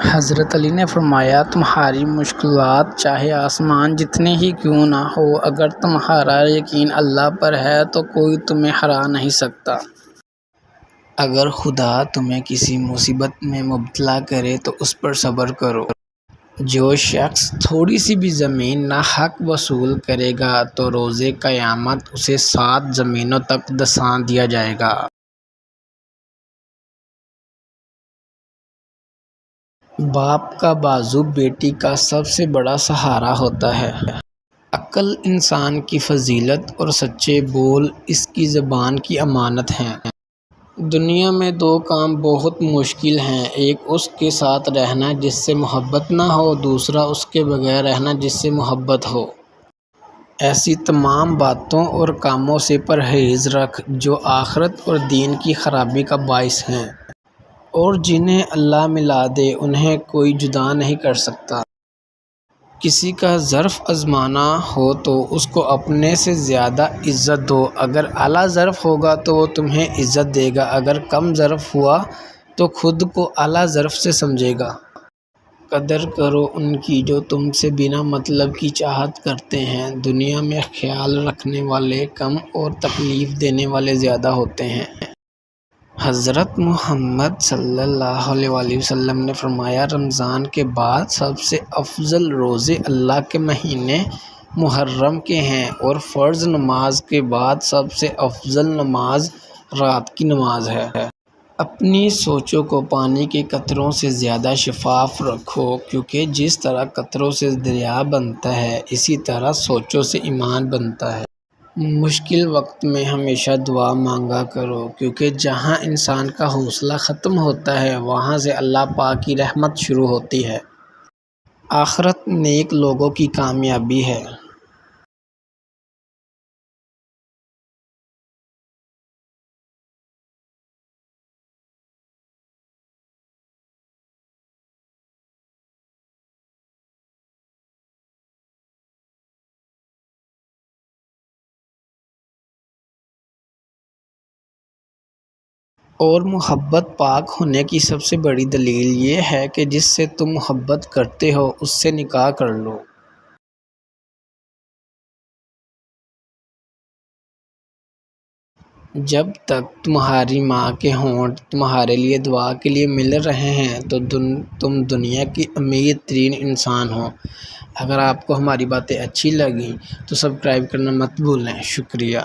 حضرت علی نے فرمایا، تمہاری مشکلات چاہے آسمان جتنے ہی کیوں نہ ہو، اگر تمہارا یقین اللہ پر ہے تو کوئی تمہیں ہرا نہیں سکتا۔ اگر خدا تمہیں کسی مصیبت میں مبتلا کرے تو اس پر صبر کرو۔ جو شخص تھوڑی سی بھی زمین ناحق وصول کرے گا تو روز قیامت اسے 7 زمینوں تک دھسا دیا جائے گا۔ باپ کا بازو بیٹی کا سب سے بڑا سہارا ہوتا ہے۔ عقل انسان کی فضیلت اور سچے بول اس کی زبان کی امانت ہیں۔ دنیا میں 2 کام بہت مشکل ہیں، ایک اس کے ساتھ رہنا جس سے محبت نہ ہو، دوسرا اس کے بغیر رہنا جس سے محبت ہو۔ ایسی تمام باتوں اور کاموں سے پرہیز رکھ جو آخرت اور دین کی خرابی کا باعث ہیں، اور جنہیں اللہ ملا دے انہیں کوئی جدا نہیں کر سکتا۔ کسی کا ظرف آزمانا ہو تو اس کو اپنے سے زیادہ عزت دو، اگر اعلیٰ ظرف ہوگا تو وہ تمہیں عزت دے گا، اگر کم ظرف ہوا تو خود کو اعلیٰ ظرف سے سمجھے گا۔ قدر کرو ان کی جو تم سے بنا مطلب کی چاہت کرتے ہیں، دنیا میں خیال رکھنے والے کم اور تکلیف دینے والے زیادہ ہوتے ہیں۔ حضرت محمد صلی اللہ علیہ وآلہ وسلم نے فرمایا، رمضان کے بعد سب سے افضل روزے اللہ کے مہینے محرم کے ہیں، اور فرض نماز کے بعد سب سے افضل نماز رات کی نماز ہے۔ اپنی سوچوں کو پانی کے قطروں سے زیادہ شفاف رکھو، کیونکہ جس طرح قطروں سے دریا بنتا ہے اسی طرح سوچوں سے ایمان بنتا ہے۔ مشکل وقت میں ہمیشہ دعا مانگا کرو، کیونکہ جہاں انسان کا حوصلہ ختم ہوتا ہے وہاں سے اللہ پاک کی رحمت شروع ہوتی ہے۔ آخرت نیک لوگوں کی کامیابی ہے۔ اور محبت پاک ہونے کی سب سے بڑی دلیل یہ ہے کہ جس سے تم محبت کرتے ہو اس سے نکاح کر لو۔ جب تک تمہاری ماں کے ہونٹ تمہارے لیے دعا کے لیے مل رہے ہیں تو تم دنیا کی امیر ترین انسان ہو۔ اگر آپ کو ہماری باتیں اچھی لگیں تو سبسکرائب کرنا مت بھولیں۔ شکریہ۔